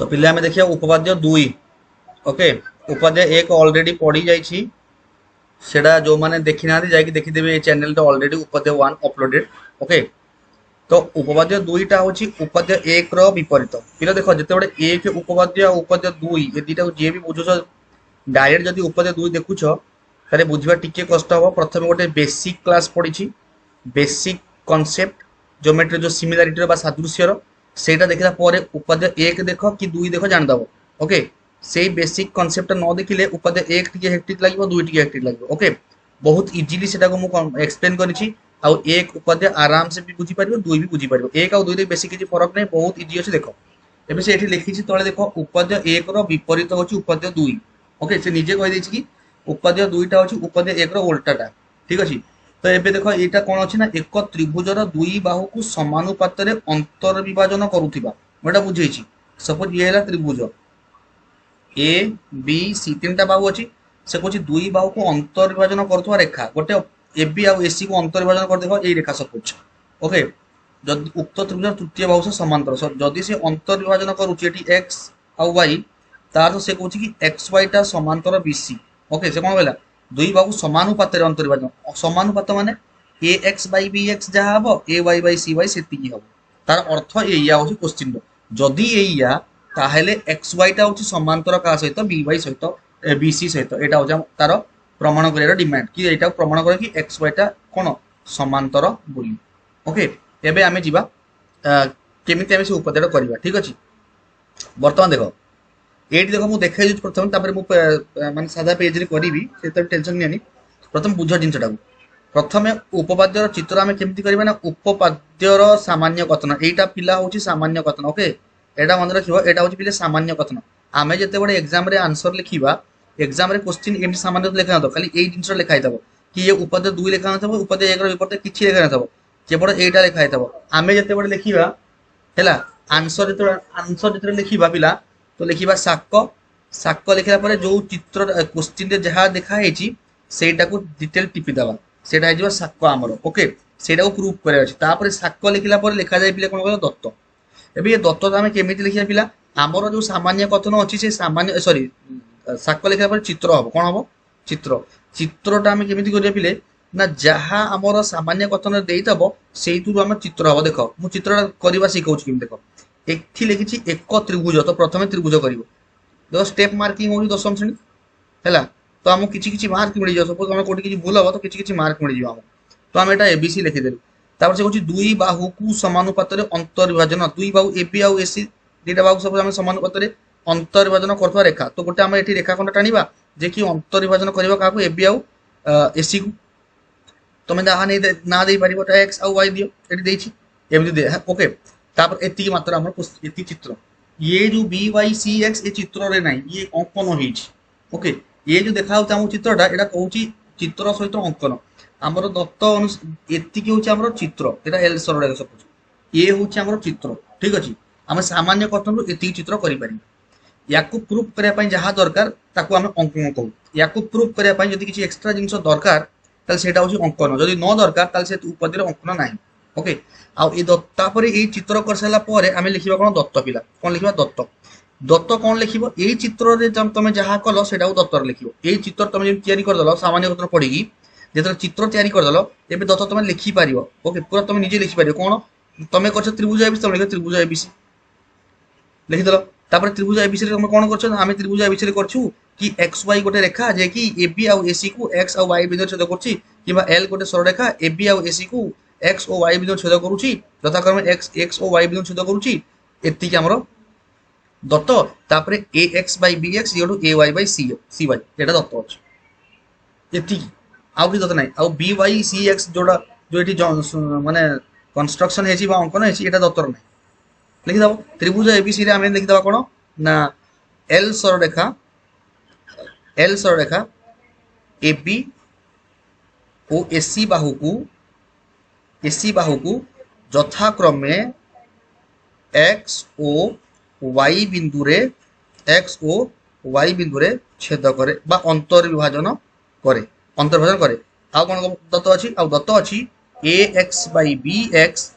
तो पिले आम देखिए उपपाद्य दुई। ओके, उपाध्याय एक ऑलरेडी पढ़ी जाइए, सेटा जो मैंने देखी ना जाकि देखीदेवे चैनल ऑलरेडी उपाध्याय वन अपलोडेड। ओके, तो उपपाद्य दुईटा हूँ उपाध्याय एक विपरीत। पिला देख जिते एक उपपाद्य उपाध्याय दुई ये दुईटा जी भी बुझुछ डायरेक्ट जदि उपाध्याय दुई देखुछ ताले बुझा टिके कष्ट हम। प्रथम गोटे बेसिक क्लास पढ़ी, बेसिक कॉन्सेप्ट ज्योमेट्री जो सिमिलारिटी बा सादृश्यर सेटा देखला पर उपाध्याय एक देख कि दुई देख जानिदब। ओके, से बेसिक कॉन्सेप्ट न देखिले उपाध्याय एक टिके हेक्टिक लगे, दुई टिके हेक्टिक लगे। ओके, बहुत इजिली सेटा को मु एक्सप्लेन करिछि। आउ एक उपाध्याय आराम से भी बुझी पारिबो, दुई भी बुझी पारिबो। एक आउ दुई रे बेसी किछि फरक नै, बहुत इजी अछि। देखो एबे से एठी लिखिछि तळे देखो उपाध्याय एक रो विपरीत होछि उपाध्याय दुई। ओके, से निजे कहि दैछि कि उपाध्याय दुईटा होछि उपाध्याय एक रो उल्टाटा। ठीक अछि, तो एबे देखो एटा कोन अछि ना एक त्रिभुजर दुई बाहु को समानुपाତରେ अंतर विभाजन करूथिबा मोटा बुझेछि। सपोज ये हला त्रिभुज ए बी सी तीनटा बाहु अछि, से कहछि दुई बाहु को अंतर विभाजन करथुवा रेखा गोटे ए बी आ एसी को अंतर विभाजन कर देखो एई रेखा सपोज। ओके, जदि उक्त त्रिभुज तृतीय बाहु से समांतर जदि से अंतर विभाजन करूछि एटी एक्स आ वाई तार से कहछि कि एक्स वाई टा समांतर बीसी। ओके, से कोन कहला दुई बाहु समानुपाତରେ अंतर विभाजन। समानुपात माने ए एक्स बाई बी एक्स जहाँ हम ए वाई बाई सी वाई से हम तार अर्थ एया हूँ क्वेश्चन। जदि एया ताहेले एक्स वाई टा हूँ समांतर का सहित बी वाई सहित बी सी सहित एटा हूँ तार प्रमाण कर डिमांड कि एटा प्रमाण करे कि एक्स वाई टा कौन समांतर बोली। ओके, एबे आमे जिबा केमिति आमे से उपपाद्य करबा। ठीक अछि, वर्तमान देखो ये देख मुझे देखा प्रथम माने सादा पेज रे करी टेंशन नहीं। प्रथम बुझ जिनटा प्रथम उपपाद्यर चित्र आम केमती करबा ना उपपाद्यर सामान्य कथन एटा पिला होची सामान्य कथन। ओके, एटा मन रखिबो एटा होची पिले सामान्य कथन। आमे जते बडे एग्जाम रे आंसर लिखिबा एग्जाम रे क्वेश्चन एमती सामान्य लेखा न खाली एई जिनस लेखा हितबो कि ये उपपाद्य दुई लेखा नथबो उपाध्याय एक रो विपरीत किछि लेखा नथबो केवल एटा लेखा हितबो। आमे जते बडे लिखिबा हैला आंसर जते लिखिबा पिला तो लिखिबा साक साक लिखला पर जो चित्र क्वेश्चन रे जहा देखा हेची सेटा को डिटेल टिपि दबा सेटा हे जिवो साक आमर। ओके, सेटा को प्रूफ करे अछि तापर साक लिखला पर लिखा जाय पिला कोन कहलो दत्त। एबे ये दत्त तो आमे केमिति लिखिया पिला आमर जो सामान्य कथन अछि से सामान्य सॉरी साक लिखला पर चित्र हबो कोन हबो चित्र। चित्रटा आमे केमिति करिया पिले ना जहा आमर सामान्य कथन देइतबो सेइतु हम चित्र हबो। देखो मु चित्रटा करबा सिखौछि किम देखो एठी लिखिछि एक त्रिभुज तो प्रथमे त्रिभुज करिवो देखो स्टेप मार्किंग होछि दशम श्रेणी हैला तो हमको किछि किछि मार्क मिल जाय। सपोज हम कोठी किछि भूल हो तो किछि किछि मार्क मिल जाय हमको तो हम एटा एबीसी लिखि देलु। तापर से कहछि दुई बाहु को समानुपाତରେ अंतर विभाजन दुई बाहु एबी आ एसी दुईटा बाहु सब हम समानुपाତରେ अंतर विभाजन करथवा रेखा तो गोटे हम एठी रेखा खंड टाणीबा जे कि अंतर विभाजन करबा काकू एबी आ एसी को तमे जहा नै ना देई परिबो त एक्स आ वाई दियो एठी देछि एमति दे। ओके, तापर एति मात्र हमर एति चित्र ये जो बी वाई सी एक्स ए चित्र रे नाही ये अंकन होइछि। ओके, ये जो देखा होता हम चित्रटा एटा कहूछि चित्र सहित अंकन हमर दत्त एति कि होछि हमर चित्र एटा एल सरडा सपोज ये होछि हमर चित्र। ठीक अछि, हम सामान्य कथन रो एति चित्र करि पारि याकू प्रूफ करिया पई जहा दरकार ताकू हम अंकन कहू। याकू प्रूफ करिया पई जदि किछि एक्स्ट्रा जिंस दरकार ताल सेटा होछि अंकन जदि न दरकार ताल से उपपाद्यर अंकन नाही। ओके, आ ए दत्ता परे ए चित्र कर साला परे आमे लिखिबा कोन दत्त पिला कोन लिखिबा दत्त। दत्त कौन लिखिबो एई चित्र रे तमे जहा कलो सेटा दत्तर लिखिबो। एई चित्र तमे जे तयारी कर दलो सामान्य कथन पढिकी जेतरा चित्र तयारी कर दलो एबे दत्त तमे लिखि पारिबो। ओके, पूरा तमे निजे लिखि पारिबो कोन तमे करछ त्रिभुज एबीसी तमे लिख त्रिभुज एबीसी लिखि दलो। तापर त्रिभुज एबीसी रे तमे कोन करछ आमे त्रिभुज एबीसी रे करछु कि एक्स वाई गोटे रेखा जे कि एबी आ एसी को एक्स आ वाई बिंदु छेद करछि किबा एल गोटे सररेखा एबी आ एसी को एक्स ओ वाई बिंदु छेद करूछि यथाक्रमे एक्स ओ वाई बिंदु छेद करूछि एति कि हमरो दत्त। तापर A X by B X equal to A Y by C Y एटा दत्त अछि एति आउ कि दत्त नै। आउ बी वाई सी एक्स जोडा जो एठी माने कंस्ट्रक्शन हेछि बा अंकन हेछि एटा दत्तर नै लिखि दबो। त्रिभुज एबीसी रे आमे लिखि दबा कोन ना एल सररेखा एबी ओ एसी बाहु को यथाक्रमे एक्स ओ वाई बिंदु रे छेद करे बा अंतर विभाजन करे आ कोन दत्त अछि आ दत्त अछि A X by B X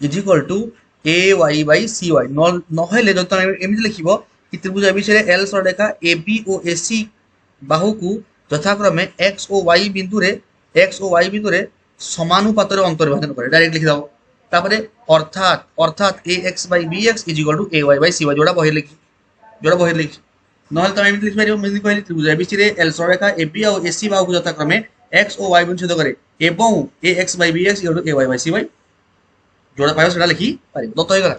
is equal to A Y by C Y नहेले जब तुम एमती लिख कि त्रिभुज एबीसी एल सरलरेखा ए बी और ए सी बाहू को यथाक्रमे एक्स और वाई बिंदु रे समानुपात अंतर्विभाजन करे डायरेक्ट लिखिद तापर अर्थात अर्थात A X by B X is equal to A Y by C Y जोड़ा बही लिखी ना तुम एमती लिखिपार कहली त्रिभुज एबीसी एल सरलरेखा ए बी और ए सी बाहू को यथाक्रमे एक्स और वाई बिंदु छेद करे एवं A X by B X equal to A Y by C Y जोड़ा पाइब से लिखि पार दत्त हो गला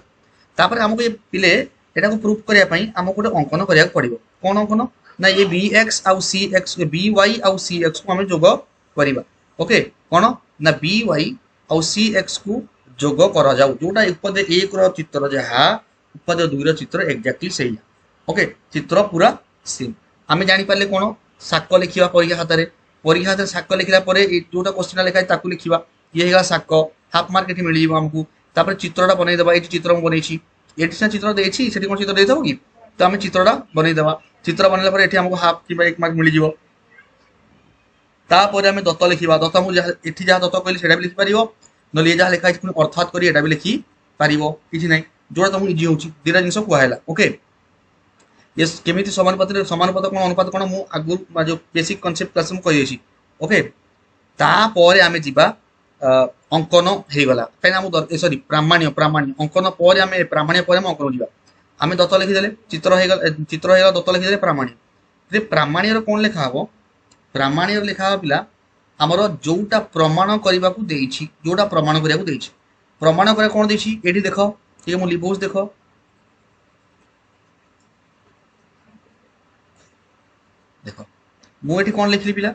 तापर आमको ये पिले एटा को प्रूफ करने आमको गोटे अंकन करा पड़ो कौन अंकन ना ये बी एक्स आउ सी एक्स बी वाई आउ सी एक्स को आम जोग करवा ओके कौन ना बी वाई आउ सी एक्स को जोग करा जाऊ जोटा उपद एक चित्र जहाँ उपद दुई चित्र एक्जाक्टली से ओके चित्र पूरा सेम आम जापारे कौन साक लिखा परीक्षा हाथ साक लिखला जोटा क्वेश्चन लिखा है लिखा ये साक हाफ मार्क ये मिल आमको तापर चित्रटा बनईदेवा ये चित्र मुझे बनई ये सीना चित्र देती से कौन चित्र देदेव कि तो आम चित्रटा बनईदेवा चित्र बनला ये आमको हाफ कि एक मार्क मिल तापर आम दत्त लिखा दत्त मुझे ये जहाँ दत्त कहली से लिखिपर ना ये जहाँ लिखाई पुणी अर्थात कर भी लिखिपर कि ना जोड़ा तुमको इजी हो दुटा जिन कहला ओके ये केमी समानुपात कौन अनुपात कौन मुझे आगु जो बेसिक कनसेप्ट क्लास में कही ओके तापर आम जा अंकन होगला कहीं सरी प्रामाण्य अंकन पर आम प्रामाण्य पर अंकन जा आम दत्त लिखिदे चित्र होगा दत्त लिखिदे प्रामाण्य प्रामाण्य कौन लिखा हम प्रामाण्य लिखा पिला आमर जोटा प्रमाण करने को जोटा प्रमाण करने को प्रमाण कर कौन देती ये देख ये मो लिपोज देख देख मुझे कौन लिखली पिला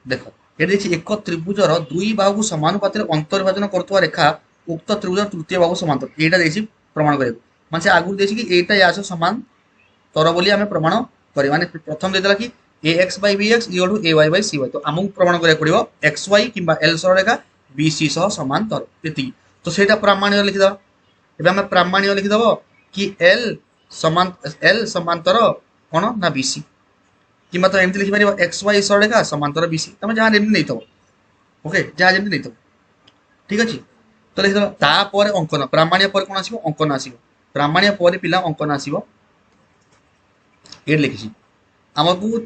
देख ये एक त्रिभुजर दुई बाहू समानुपात अंतर्विभाजन करुवा रेखा उक्त त्रिभुजर तृतीय बाहू समांतर यहाँ प्रमाण कर मानसे आगुरी देखिए कि एटा या समांतर बोली आम प्रमाण कर माने प्रथम देदेला कि A X by B X equal to A Y by C Y तो आमको प्रमाण करा पड़ो एक्स वाई कि एल सरलरेखा बी सी सह समांतर ये तो सेटा प्रामाण्य लिखिद एवं आम प्रामाण्य लिखिदेव कि एल समांतर कौन ना बी सी कि तो एमती लिखिपार एक्स वाई सरलरेखा समांतर बी सी तुम जहाँ जमी नहीं थो ओके जहाँ जमी नहीं थो ठीक अच्छे तो लिखिद तापर अंकन प्रामाण्य पर कौन आसो अंकन आसो प्रामाण्य पर पिला अंकन आसो ये लिखी आमको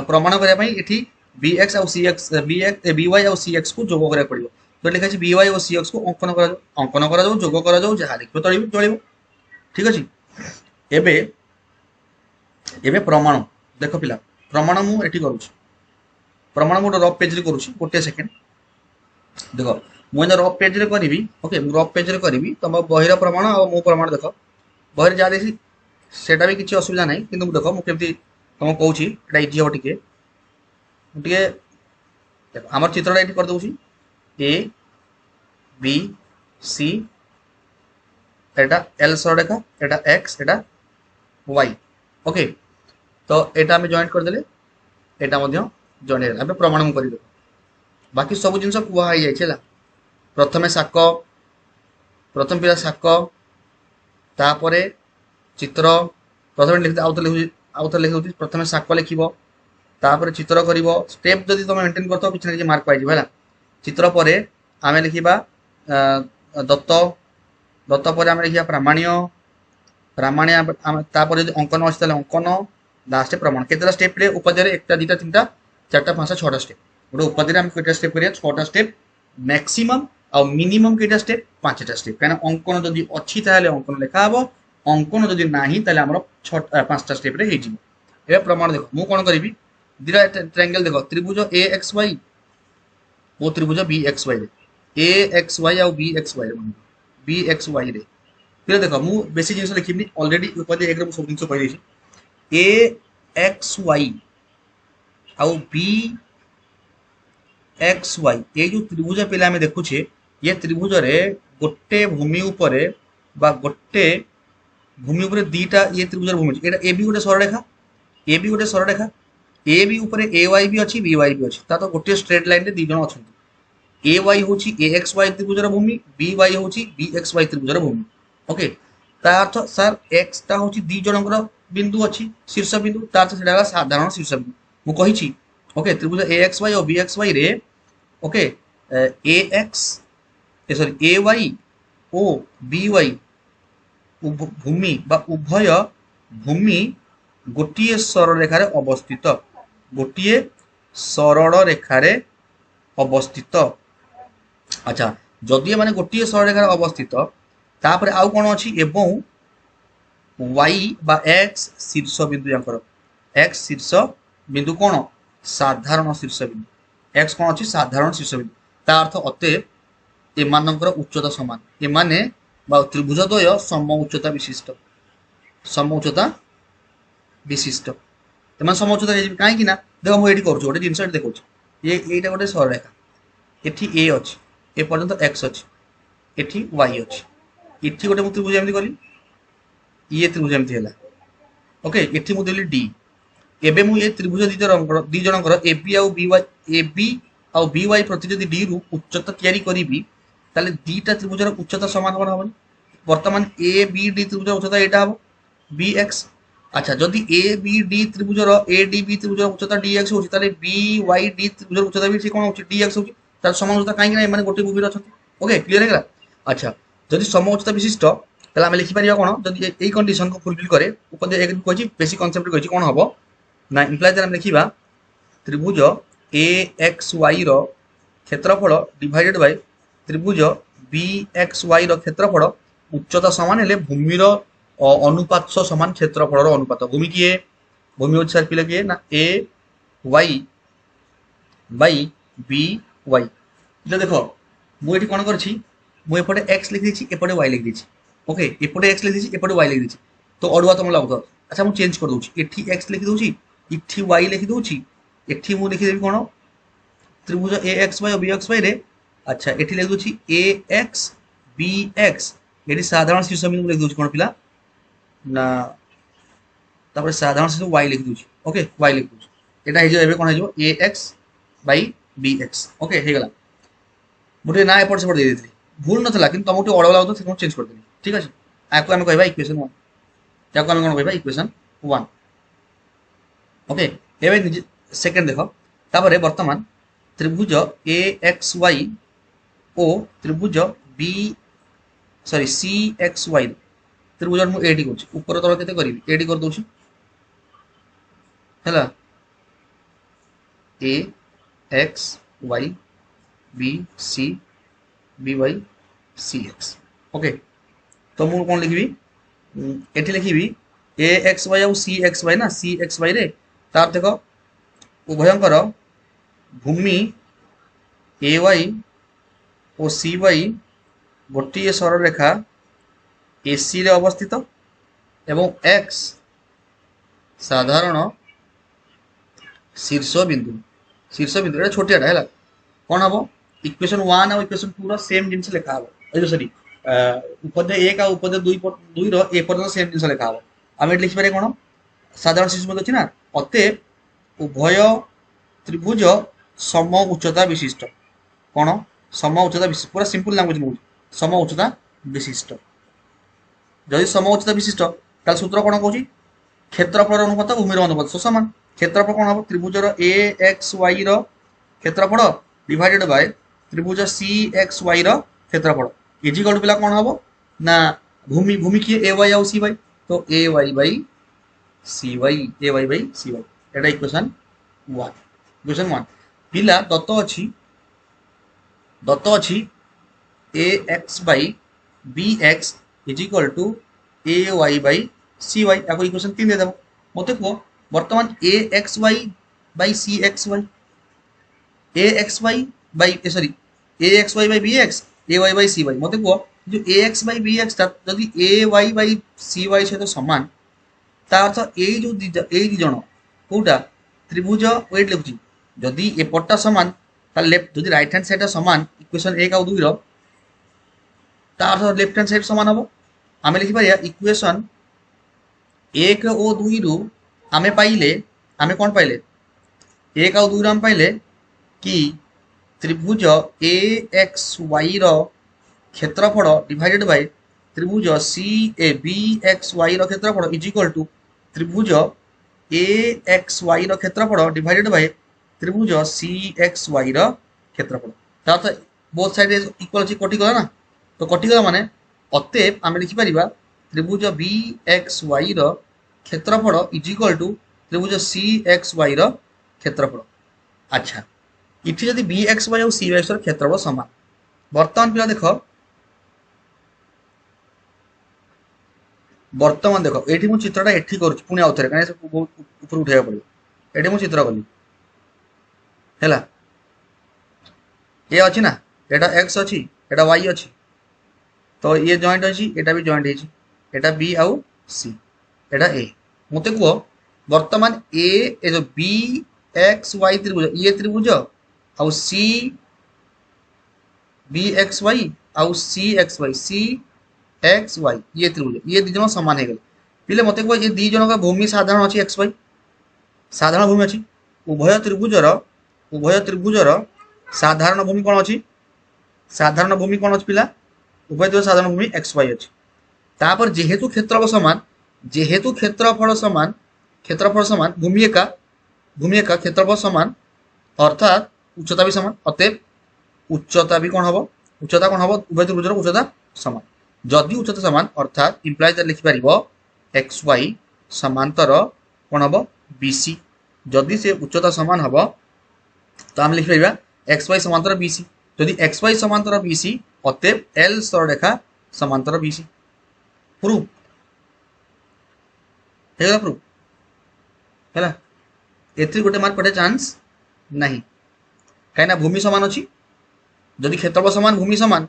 प्रमाण करने ये बी एक्स आउ सी एक्स बी वाई आउ सी एक्स को जोग करा पड़ो तो लिखा बी वाई और सी एक्स को अंकन कर जोग कर जहाँ लिख चलो ठीक अच्छे एबे प्रमाण देख पिला प्रमाण मुझे करुँच प्रमाण गोटे रफ पेज करुँच गोटे सेकेंड देख मुझे रफ पेज करी ओके रफ पेज करी तुम बहिर प्रमाण और मो प्रमाण देख बहिर जहाँ देखी सेटा भी किसी असुविधा ना कि देख मुझे तुम कौच इजी हम टे आम चित्रटा ये करदे A B C Etah L सरलरेखा Etah x iota y okay तो यहाँ आम जॉइंट करदे यहाँ जॉइंट प्रमाण कर बाकी सब जिन कहुई जाए प्रथम साक प्रथम पिला साक तापर चित्र प्रथम लिखते आउ थे लिखी प्रथम साक लिख तापर चित्र कर स्टेप जदि तुम मेंटेन कर कि ना मार्क पाई है चित्र पर आम लिखा दत्त दत्त पर आम लिखा प्रामाण्य प्रामाण्य तापर जो अंकन अच्छे अंकन लास्ट प्रमाण केतटा स्टेप रे उपाध्याय एकटा दुटा तीनटा चारटा पांचटा छटा स्टेप गोटे उपाध्याय आम कईटा स्टेप करिया छटा स्टेप मैक्सिमम आ मिनिमम कईटा स्टेप पांचटा स्टेप कहीं अंकन जदि अच्छी ताहले अंकन लिखा हम अंकन जदि नाही ताहले हमर पांचटा स्टेप रे हेजिबो ए प्रमाण देखो मु कोन करिवि दुटा ट्रायंगल देखो त्रिभुज ए एक्स वाई ओ त्रिभुज बी एक्स वाई रे ए एक्स वाई आ बी एक्स वाई रे बी एक्स वाई रे फिर देखो मु बेसी जिंस लिखिबि ऑलरेडी उपाध्याय एक रे सब जिंस कहि देछि ए एक्स वाई आउ बी एक्स वाई ये जो त्रिभुज पे आम देखुचे ये त्रिभुज रे गोटे भूमि उपरे बा गोटे भूमि उपरे दीटा ये त्रिभुज भूमि एटा ए बी गोटे सरलरेखा ए बी गोटे सरलरेखा ए बी उपरे ए वाई भी अच्छी बी वाई भी अच्छी ता तो गोटे स्ट्रेट लाइन रे दी जण अछंती ए वाई होची ए एक्स वाई त्रिभुजर भूमि बी वाई होची बी एक्स वाई त्रिभुजर भूमि ओके ता अर्थ सर एक्स टा होची दी जनकर बिंदु अच्छी शीर्ष बिंदु तार से साधारण शीर्ष बिंदु मु कहिछि ओके त्रिभुज ए एक्स वाई और बी एक्स वाई रे ओके ए एक्स सॉरी ए वाई ओ बी वाई ভূমি বা উভয় ভূমি গোটিଏ ସରଳରେଖାରେ ଅବସ୍ଥିତ, ଗୋଟିଏ ସରଳ ରେଖାରେ ଅବସ୍ଥିତ। ଆଚ୍ଛା, ଯଦି ଏମାନେ ଗୋଟିଏ ସରଳରେଖାରେ ଅବସ୍ଥିତ ତାପରେ ଆଉ କ'ଣ ଅଛି, ଏବଂ ୱାଇ ବା ଏକ୍ସ ଶୀର୍ଷ ବିନ୍ଦୁ ଯାଙ୍କର, ଏକ୍ସ ଶୀର୍ଷ ବିନ୍ଦୁ କ'ଣ, ସାଧାରଣ ଶୀର୍ଷ ବିନ୍ଦୁ, ଏକ୍ସ କ'ଣ ଅଛି, ସାଧାରଣ ଶୀର୍ଷ ବିନ୍ଦୁ। ତା ଅର୍ଥ ଅତଏବ ଏମାନଙ୍କର ଉଚ୍ଚତା ସମାନ, ଏମାନେ ବା ତ୍ରିଭୁଜ ଦ୍ୱୟ ସମ ଉଚ୍ଚତା ବିଶିଷ୍ଟ, ସମ ଉଚ୍ଚତା ବିଶିଷ୍ଟ, ଏମାନେ ସମ ଉଚ୍ଚତା ହେଇଯିବେ। କାହିଁକି ନା ଦେଖ ମୁଁ ଏଇଠି କରୁଛି ଗୋଟେ ଜିନିଷ, ଏଠି ଦେଖାଉଛି ଏଇଟା ଗୋଟେ ସରଳରେଖା, ଏଠି ଏ ଅଛି, ଏ ପର୍ଯ୍ୟନ୍ତ ଏକ୍ସ ଅଛି, ଏଠି ୱାଇ ଅଛି, ଏଠି ଗୋଟେ ମୁଁ ତ୍ରିଭୁଜ ଏମିତି କଲି, ଇଏ ତ୍ରିଭୁଜ ଏମିତି ହେଲା। ଓକେ, ଏଠି ମୁଁ ଦେଲି ଡି। ଏବେ ମୁଁ ଏ ତ୍ରିଭୁଜ ଦି ଜଣଙ୍କର ଏ ବି ଆଉ ବି ୱାଇ, ଏ ବି ଆଉ ବି ୱାଇ ପ୍ରତି ଯଦି ଡି ରୁ ଉଚ୍ଚତା ତିଆରି କରିବି ତାହେଲେ ଦିଟା ତ୍ରିଭୁଜର ଉଚ୍ଚତା ସମାନ କ'ଣ ହବନି। ବର୍ତ୍ତମାନ ଏ ବି ଡି ତ୍ରିଭୁଜର ଉଚ୍ଚତା ଏଇଟା ହବ বি এক্স। আচ্ছা, যদি এ বি ডি ত্রিভুজর এ ডি বি ত্রিভুজর উচ্চতা ডি এক্স হচ্ছে, তাহলে বি ওয়াই ডি ত্রিভুজর উচ্চতা বি সে কোণ হচ্ছে ডি এক্স হচ্ছে, তার সমান উচ্চতা কাହିଁକି না এମାନେ গোটে ভূমির অଛନ୍ତି। ওকে, ক্লিয়ার ହେଇଗଲା। আচ্ছা, যদি সম উচ্চতা বিশিষ্ট তাহলে আমি লিখিপারিবা কোণ, যদি এই কন্ডিশনକୁ ফুলফিল করে উপরে এক কইছি বেসিক কনসেপ্ট কইছি কোণ হব না, ইমপ্লাইজ আমি লিখিবা ত্রিভুজ এ এক্স ওয়াই র ক্ষেত্রফল ডিভাইডেড বাই ত্রিভুজ বি এক্স ওয়াই র ক্ষেত্রফল উচ্চতা সমান হলে ভূমির অনুপাত সমান ক্ষেত্রফলর অনুপাত। ভূমি কিয়ে, ভূমি হচ্ছে আর পিলা কিয়ে না এ ওয়াই বাই বি ওয়াই। এটা দেখো ମୁଁ ଏଠି କ'ଣ କରିଛି, ମୁଁ ଏପଟେ ଏକ୍ସ ଲେଖିଦେଇଛି, ଏପଟେ ୱାଇ ଲେଖିଦେଇଛି। ଓକେ, ଏପଟେ ଏକ୍ସ ଲେଖିଦେଇଛି, ଏପଟେ ୱାଇ ଲେଖିଦେଇଛି, ତ ଅଡୁଆ ତମକୁ ଲାଗୁଥିବ। ଆଚ୍ଛା, ମୁଁ ଚେଞ୍ଜ କରିଦେଉଛି, ଏଠି ଏକ୍ସ ଲେଖିଦେଉଛି, ଏଠି ୱାଇ ଲେଖିଦେଉଛି, ଏଠି ମୁଁ ଲେଖିଦେବି କ'ଣ ত্রিভুজ এ এক্স ওয়াই ও বি এক্স ওয়াই রে। আচ্ছা, এটি লেখিদেଉଛି এ এক্স বি এক্স, এটি সাধারণ শীর্ষবিন্দু লেখিদেଉଛି କ'ଣ পিଲା না, তারপরে সাধারণ শীর্ষ ওয়াই লিখি ওকে, ওয়াই লিখি এটা হয়ে যাবে কোণ হয়ে এ এক্স বাই বি এক্স। ওকে, হয়ে গেল। ମୁଁ ଟିକେ ନା ଏପଟ ସେପଟ ଦେଇଦେଇଥିଲି, ଭୁଲ ନଥିଲା କିନ୍ତୁ ତମକୁ ଟିକେ ଅଡୁଆ ଲାଗୁଥିବ, ସେଥିପାଇଁ ଚେଞ୍ଜ କରିଦେଲି। ଠିକ ଅଛି, ଆକୁ ଆମେ କହିବା ଇକ୍ୱେସନ 1, ତାକୁ ଆମେ କ'ଣ କହିବା ଇକ୍ୱେସନ 1। ଓକେ, ଏବେ ସେକେଣ୍ଡ ଦେଖ, ତାପରେ ବର୍ତ୍ତମାନ ତ୍ରିଭୁଜ এ এক্স ওয়াই ও ত্রিভুজ বি সি এক্স ওয়াই ত্রিভুজ ମୁଁ ଏଡି କରୁଛି, ଉପର ତଳ କେତେ କରିବି, ଏଡି କରିଦେଉଛି ହେଲା, A X Y B C B Y C X. Okay, তো ମୁଁ କ'ଣ ଲେଖିବି, ଏଠି ଲେଖିବି ଏ ଏକ୍ସ ୱାଇ ଆଉ ସି ଏକ୍ସ ୱାଇ ନା, ସି ଏକ୍ସ ୱାଇ ରେ ତାର ଦେଖ ଉଭୟଙ୍କର ଭୂମି ଏ ୱାଇ ଓ ସି ୱାଇ ଗୋଟିଏ ସରଳରେଖା এসি রে অবস্থিত এবং এক্স সাধারণ শীর্ষবিন্দু, শীর্ষবিন্দু এটা ছোটিয়াটা হল কোণ হব, ইকুয়েশন 1 আর ইকুয়েশন 2 র সেম জিনিস লেখা হব, এই সরি উপধ্যায় 1 আর উপধ্যায় 2 র এ পর্যন্ত সেম জিনিস লেখা হব। আমি এটি লিখিপারে কোণ সাধারণ শীর্ষবিন্দু ଅଛି না, অতএব উভয় ত্রিভুজ সম উচ্চতা বিশিষ্ট, কোণ সম উচ্চতা বিশিষ্ট, পুরা সিম্পল ল্যাঙ্গুয়েজ নেଉଛି, সম উচ্চতা বিশিষ্ট। যদি সম উচ্চতা বিশিষ্ট তাহলে সূত্র কোণ কହୁଛି, ক্ষেত্রফল অনুপাত ভূমির অনুপাত সমান। ক্ষেত্রফল কোণ হব, ত্রিভুজর এ এক্স ওয়াই র ক্ষেত্রফল ডিভাইডেড বাই ত্রিভুজ সি এক্স ওয়াই র ক্ষেত্রফল ইজিকাল টু পিলা কোণ হব না ভূমি, ভূমি কি এ ওয়াই আর সি ওয়াই, তো A Y by C Y, A Y by C Y, এটা ইকুয়েশন 1। ইকুয়েশন 1 পিলা দত্ত ଅଛି A X by B X is equal to A Y by C Y, এখন ইকুয়েশন 3 দিয়ে দেব। মতে কুহ বর্তমান A X Y by C X Y, A X Y by sorry A X Y by B X, A Y by C Y, মতে কুহ যে এ X by B extra যদি এ ওয়াই বাই সি ওয়াই সହିତ সমান, তা অর্থ এই ଦି ଜଣ কোଉটা ত্রিভুজ, ওয়েট লিখুছি যদি এপটটা সমান তাহলে লেফট, যদি রাইট হ্যান্ড সাইডটা সমান ইকুয়েশন 1 আর 2 র, তা অর্থ লেফট হ্যান্ড সাইড সমান হব। আমি লিখিপারিবা ইকুয়েশন 1 ও 2 রু আমি পাইলে, আমি কোণ পাইলে 1 আর 2 ରୁ আমি পাইলে কি ত্রিভুজ এ এক্স ওয়াই র ক্ষেত্রফল ডিভাইডেড বাই ত্রিভুজ C A B x Y র ক্ষেত্রফল ইজ ইকুয়াল টু ত্রিভুজ এ এক্স ওয়াই র ক্ষেত্রফল ডিভাইডেড বাই ত্রিভুজ সি এক্স ওয়াই র ক্ষেত্রফল। তার তো বোথ সাইড ইকুয়াল আছে, কটিগলা না, তো কটিগলা মানে অতএব আমি লিখিপারিবা त्रिभुज बी एक्स वाई रो क्षेत्रफल इज इक्वल टू त्रिभुज सी एक्स वाई रो क्षेत्रफल। अच्छा इठी जदि बी एक्स वाई और सी एक्स रो क्षेत्रफल समान वर्तमान पिला देख वर्तमान देख ये मुझे चित्रटा एठी करुच्ची पुणी आउ थे कहीं ऊपर उठा पड़ो ये मुझे चित्र कली है ये अच्छी ना यहाँ एक्स अच्छी यहाँ वाई अच्छी तो ये जॉइंट अच्छी यहाँ भी जॉइंट है बी आउ सी यहाँ ए मत कह वर्तमान ए जो बी एक्स वाई त्रिभुज ये त्रिभुज आउ सी बी एक्स वाई आउ C X Y C X Y ये त्रिभुज ये दी जन सामान हो गए पिले मत कह ये दी जन का भूमि साधारण अच्छी एक्स वाई साधारण भूमि अच्छी उभय त्रिभुजर साधारण भूमि कौन अच्छी साधारण भूमि कौन अच्छी पिला उभय त्रिभुज साधारण भूमि एक्स वाई अच्छी तापर जेहेतु क्षेत्रफल समान जेहेतु क्षेत्रफल समान भूमि एका क्षेत्रफल समान अर्थात उच्चता भी समान अतएव उच्चता भी कौन हम उच्चता कौन हम उभय त्रिभुजर उच्चता समान जदि उच्चता समान अर्थात इम्प्लाइज लिखिपर एक्स वाई समांतर कौन हम बीसी जदि से उच्चता समान हम तो आम लिखिपर एक्स वाई समांतर बीसी जदि एक्स वाई समांतर बीसी अतएव एल सररेखा समांतर बीसी प्रूफ है प्रूफ है एथि गोटे मार्क पटे चांस नहीं कहीं भूमि समान अच्छी जदि क्षेत्रफल समान भूमि समान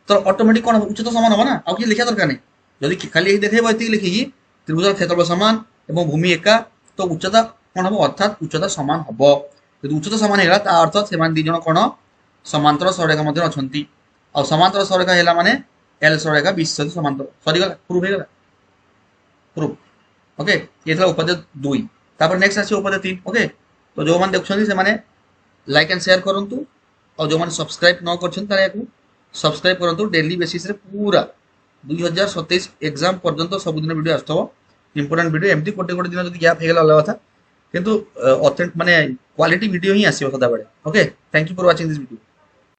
तो ऑटोमेटिक कौन उच्चता समान हम ना आउ कि लिखा दरकार नहीं जदि खाली देखेब ये लिखिकी त्रिभुज क्षेत्रफल समान एवं भूमि एका तो उच्चता कौन हम अर्थात उच्चता समान हम यदि उच्चता समान है अर्थ से दी जन कौन समांतर सररेखा मध्य अच्छा और समांतर सररेखा है माने एल सररेखा बीस सहित समांतर सरीगला प्रूफ हो प्रूफ ओके ये था उपाध्याय 2 तापर नेक्स्ट आसी उपाध्याय 3 ओके तो जो मैंने देखुं से लाइक एंड शेयर करूँ और जो मैंने सब्सक्राइब न कर सब्सक्राइब करूँ डेली बेसिस रे पूरा 2027 एग्जाम पर्यंत सबुदिन वीडियो आसो इंपोर्टेंट वीडियो एमती गोटे गोटे दिन गैप हो अलग कथा किंतु ऑथेंटिक माने क्वालिटी वीडियो ही आसो सदाबे okay thank you for watching this video.